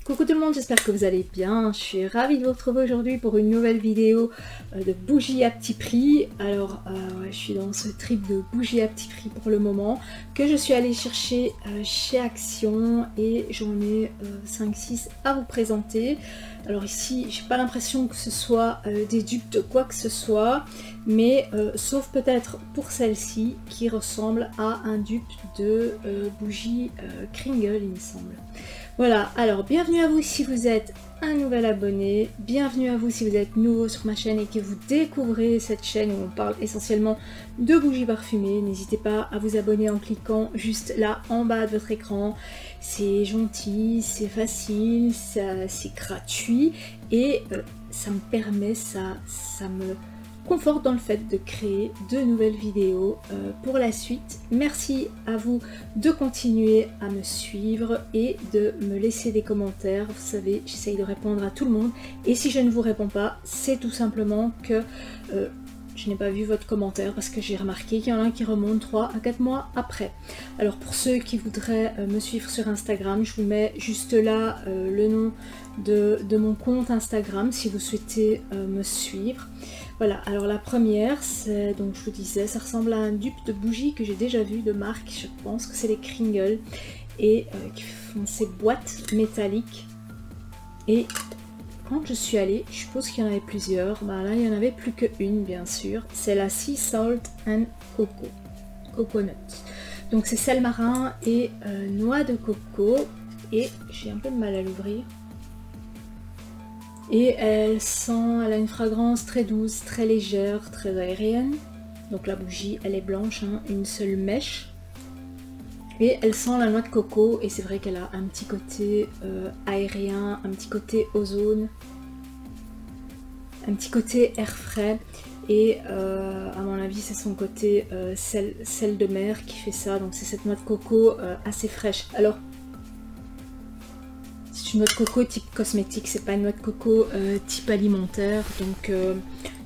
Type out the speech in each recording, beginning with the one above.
Coucou tout le monde, j'espère que vous allez bien. Je suis ravie de vous retrouver aujourd'hui pour une nouvelle vidéo de bougies à petit prix. Alors, je suis dans ce trip de bougies à petit prix pour le moment, que je suis allée chercher chez Action et j'en ai 5-6 à vous présenter. Alors ici, j'ai pas l'impression que ce soit des dupes de quoi que ce soit, mais sauf peut-être pour celle-ci qui ressemble à un dupe de bougie Kringle, il me semble. Voilà, alors bienvenue à vous si vous êtes un nouvel abonné, bienvenue à vous si vous êtes nouveau sur ma chaîne et que vous découvrez cette chaîne où on parle essentiellement de bougies parfumées. N'hésitez pas à vous abonner en cliquant juste là en bas de votre écran. C'est gentil, c'est facile, c'est gratuit et ça me permet, ça me conforte dans le fait de créer de nouvelles vidéos pour la suite. Merci à vous de continuer à me suivre et de me laisser des commentaires. Vous savez, j'essaye de répondre à tout le monde et si je ne vous réponds pas, c'est tout simplement que je n'ai pas vu votre commentaire parce que j'ai remarqué qu'il y en a un qui remonte 3 à 4 mois après. Alors pour ceux qui voudraient me suivre sur Instagram, je vous mets juste là le nom de mon compte Instagram si vous souhaitez me suivre. Voilà, alors la première, c'est, donc je vous disais, ça ressemble à un dupe de bougie que j'ai déjà vu de marque, je pense que c'est les Kringle, et qui font ces boîtes métalliques. Et quand je suis allée, je suppose qu'il y en avait plusieurs, bah là il n'y en avait plus qu'une bien sûr, c'est la Sea Salt and Coconut. Donc c'est sel marin et noix de coco, et j'ai un peu de mal à l'ouvrir. Et elle a une fragrance très douce, très légère, très aérienne. Donc la bougie, elle est blanche, hein, une seule mèche. Et elle sent la noix de coco, et c'est vrai qu'elle a un petit côté aérien, un petit côté ozone, un petit côté air frais. Et à mon avis, c'est son côté sel de mer qui fait ça. Donc c'est cette noix de coco assez fraîche. Alors, c'est une noix de coco type cosmétique, c'est pas une noix de coco type alimentaire, donc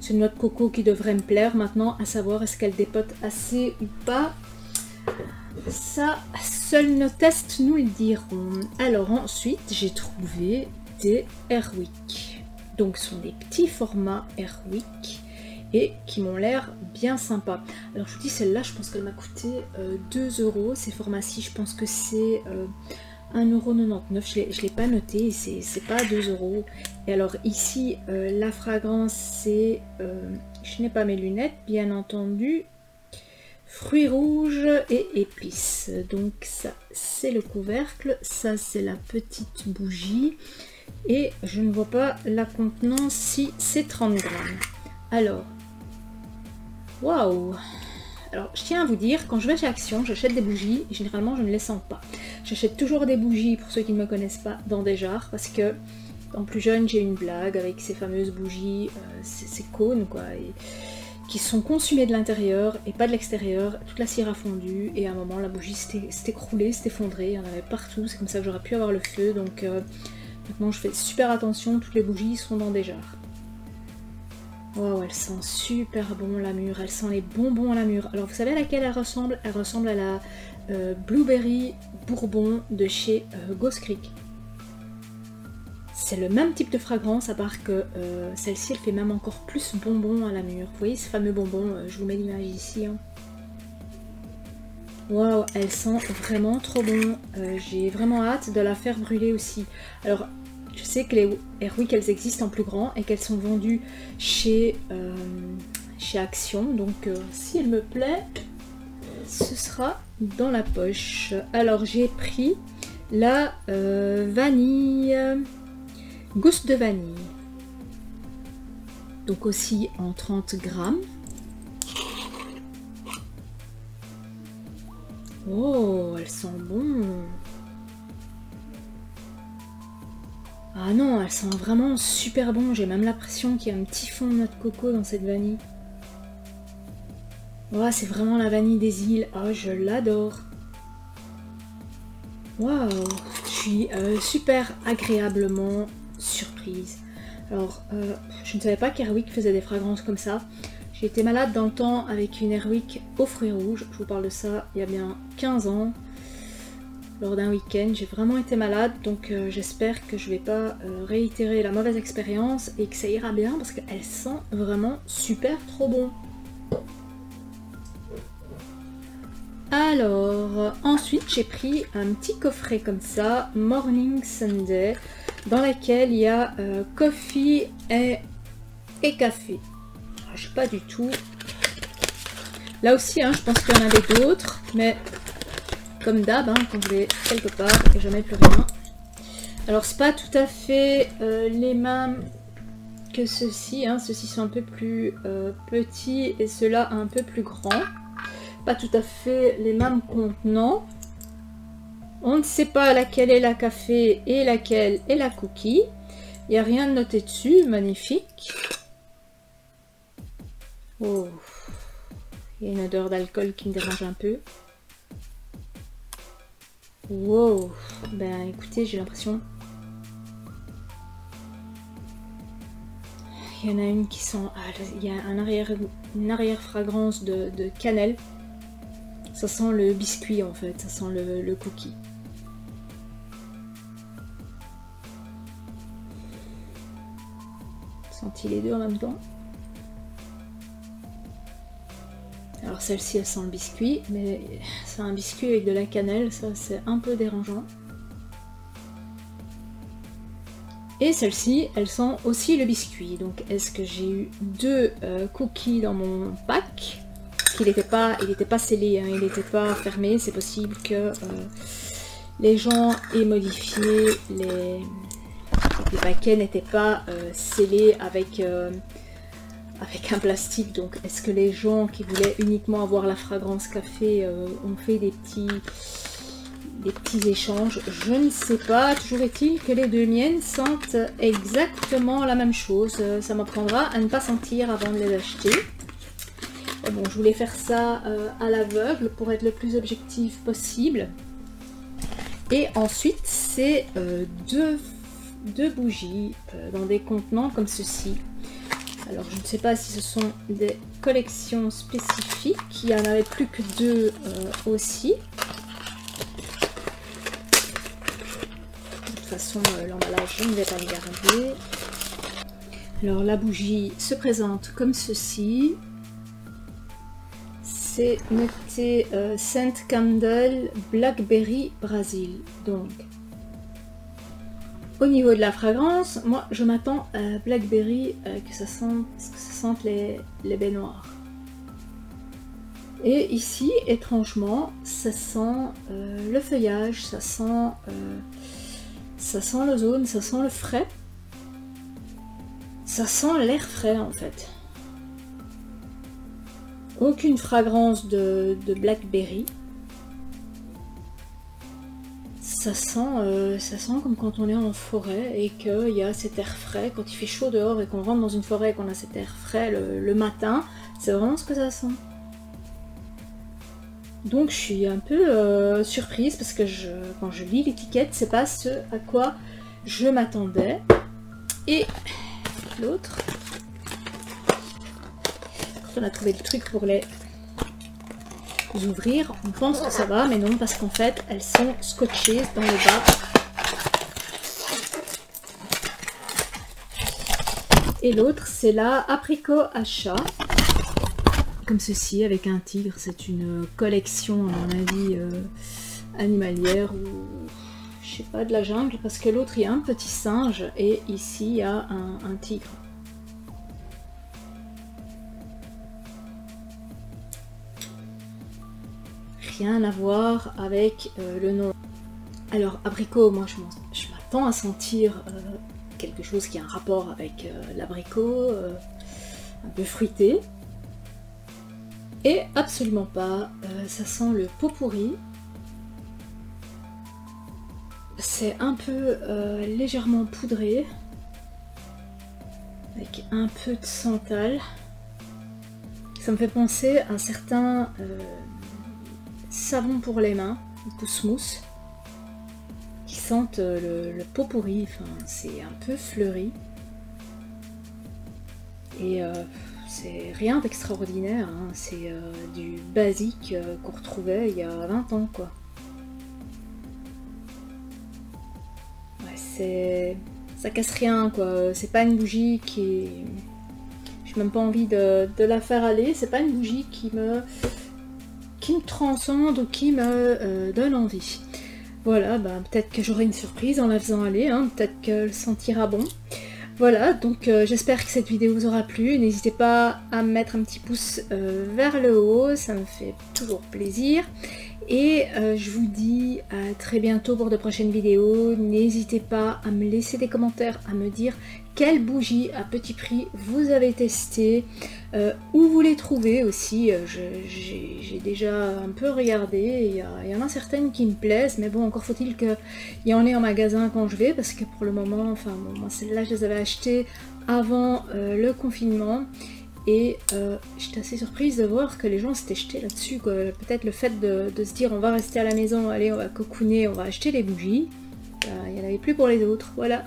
c'est une noix de coco qui devrait me plaire. Maintenant, à savoir est-ce qu'elle dépote assez ou pas, ça, seuls nos tests nous le diront. Alors ensuite, j'ai trouvé des Airwick, donc ce sont des petits formats Airwick et qui m'ont l'air bien sympa. Alors je vous dis, celle-là, je pense qu'elle m'a coûté 2 €, ces formats-ci, je pense que c'est 1,99 €, je l'ai pas noté, c'est pas 2 €. Et alors ici, la fragrance, c'est, je n'ai pas mes lunettes, bien entendu, fruits rouges et épices. Donc ça, c'est le couvercle, ça, c'est la petite bougie. Et je ne vois pas la contenance, si c'est 30 grammes. Alors, waouh! Alors, je tiens à vous dire, quand je vais chez Action, j'achète des bougies et généralement je ne les sens pas. J'achète toujours des bougies, pour ceux qui ne me connaissent pas, dans des jarres parce que, en plus jeune, j'ai une blague avec ces fameuses bougies, ces cônes quoi, et, qui sont consumées de l'intérieur et pas de l'extérieur. Toute la cire a fondu et à un moment la bougie s'est écroulée, s'est effondrée, il y en avait partout, c'est comme ça que j'aurais pu avoir le feu. Donc maintenant je fais super attention, toutes les bougies sont dans des jarres. Wow, elle sent super bon la mûre, elle sent les bonbons à la mûre. Alors vous savez à laquelle elle ressemble? Elle ressemble à la Blueberry Bourbon de chez Ghost Creek. C'est le même type de fragrance, à part que celle-ci elle fait même encore plus bonbon à la mûre. Vous voyez ce fameux bonbon, je vous mets l'image ici. Hein. Waouh, elle sent vraiment trop bon. J'ai vraiment hâte de la faire brûler aussi. Alors, je sais que les Airwick, elles existent en plus grand et qu'elles sont vendues chez Action. Donc, si elle me plaît, ce sera dans la poche. Alors, j'ai pris la vanille, gousse de vanille. Donc aussi en 30 grammes. Oh, elle sent bon. Ah non, elle sent vraiment super bon. J'ai même l'impression qu'il y a un petit fond de noix de coco dans cette vanille. Oh, c'est vraiment la vanille des îles. Oh, je l'adore. Waouh, je suis super agréablement surprise. Alors, je ne savais pas qu'Airwick faisait des fragrances comme ça. J'ai été malade dans le temps avec une Airwick aux fruits rouges. Je vous parle de ça il y a bien 15 ans. lors d'un week-end. J'ai vraiment été malade, donc j'espère que je vais pas réitérer la mauvaise expérience et que ça ira bien parce qu'elle sent vraiment super trop bon. Alors, ensuite j'ai pris un petit coffret comme ça, Morning Sunday, dans lequel il y a coffee et café. Je sais pas du tout. Là aussi, hein, je pense qu'il y en avait d'autres, mais comme d'hab, hein, quand je vais quelque part, il n'y a jamais plus rien. Alors, c'est pas tout à fait les mêmes que ceux-ci. Hein. Ceux-ci sont un peu plus petits et ceux-là un peu plus grands. Pas tout à fait les mêmes contenants. On ne sait pas laquelle est la café et laquelle est la cookie. Il n'y a rien de noté dessus. Magnifique. Oh. Il y a une odeur d'alcool qui me dérange un peu. Wow. Ben écoutez, j'ai l'impression... Il y en a une qui sent... Ah, il y a une arrière fragrance de cannelle. Ça sent le biscuit en fait, ça sent le cookie. Senti les deux en même temps. Alors celle-ci elle sent le biscuit, mais c'est un biscuit avec de la cannelle, ça c'est un peu dérangeant. Et celle-ci, elle sent aussi le biscuit. Donc est-ce que j'ai eu deux cookies dans mon pack? Il n'était pas scellé, hein, il n'était pas fermé. C'est possible que les gens aient modifié les paquets n'étaient pas scellés avec un plastique. Donc est-ce que les gens qui voulaient uniquement avoir la fragrance café ont fait des petits échanges? Je ne sais pas. Toujours est-il que les deux miennes sentent exactement la même chose. Ça m'apprendra à ne pas sentir avant de les acheter. Bon, je voulais faire ça à l'aveugle pour être le plus objectif possible. Et ensuite, c'est deux bougies dans des contenants comme ceci. Alors, je ne sais pas si ce sont des collections spécifiques. Il n'y en avait plus que deux aussi. De toute façon, l'emballage, je ne vais pas le garder. Alors, la bougie se présente comme ceci. C'est noté Scent Candle Blackberry Brazil. Donc, au niveau de la fragrance, moi je m'attends à Blackberry que ça sente les baies noires. Et ici, étrangement, ça sent le feuillage, ça sent l'ozone, ça sent le frais. Ça sent l'air frais en fait. Aucune fragrance de Blackberry. Ça sent comme quand on est en forêt et qu'il y a cet air frais. Quand il fait chaud dehors et qu'on rentre dans une forêt et qu'on a cet air frais le matin, c'est vraiment ce que ça sent. Donc je suis un peu surprise parce que quand je lis l'étiquette, c'est pas ce à quoi je m'attendais. Et l'autre... On a trouvé le truc pour les ouvrir. On pense que ça va, mais non, parce qu'en fait, elles sont scotchées dans le bas. Et l'autre, c'est la Apricot Achat. Comme ceci, avec un tigre. C'est une collection, à mon avis, animalière ou, je sais pas, de la jungle. Parce que l'autre, il y a un petit singe et ici, il y a un tigre. Rien à voir avec le nom. Alors abricot, moi je m'attends à sentir quelque chose qui a un rapport avec l'abricot, un peu fruité. Et absolument pas, ça sent le pot pourri. C'est un peu légèrement poudré, avec un peu de santal. Ça me fait penser à un certain savon pour les mains, Cousmousse, qui sentent le pot pourri. Enfin, c'est un peu fleuri. Et c'est rien d'extraordinaire, hein. C'est du basique qu'on retrouvait il y a 20 ans, quoi. ça casse rien quoi, c'est pas une bougie qui... J'ai même pas envie de la faire aller, c'est pas une bougie qui me transcende ou qui me donne envie. Voilà, bah, peut-être que j'aurai une surprise en la faisant aller, hein, peut-être qu'elle sentira bon. Voilà, donc j'espère que cette vidéo vous aura plu. N'hésitez pas à me mettre un petit pouce vers le haut, ça me fait toujours plaisir. Et je vous dis à très bientôt pour de prochaines vidéos. N'hésitez pas à me laisser des commentaires, à me dire quelles bougies à petit prix vous avez testé, où vous les trouvez aussi. J'ai déjà un peu regardé, il y en a certaines qui me plaisent, mais bon, encore faut-il qu'il y en ait en magasin quand je vais, parce que pour le moment, enfin bon, moi celles-là je les avais achetées avant le confinement. Et j'étais assez surprise de voir que les gens s'étaient jetés là-dessus. Peut-être le fait de se dire on va rester à la maison, allez on va cocooner, on va acheter les bougies. Il n'y en avait plus pour les autres, voilà.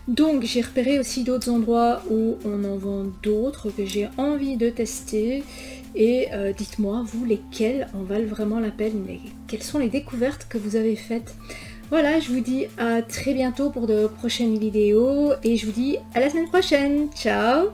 Donc j'ai repéré aussi d'autres endroits où on en vend d'autres que j'ai envie de tester. Et dites-moi vous lesquels en valent vraiment la peine, quelles sont les découvertes que vous avez faites. Voilà, je vous dis à très bientôt pour de prochaines vidéos et je vous dis à la semaine prochaine. Ciao!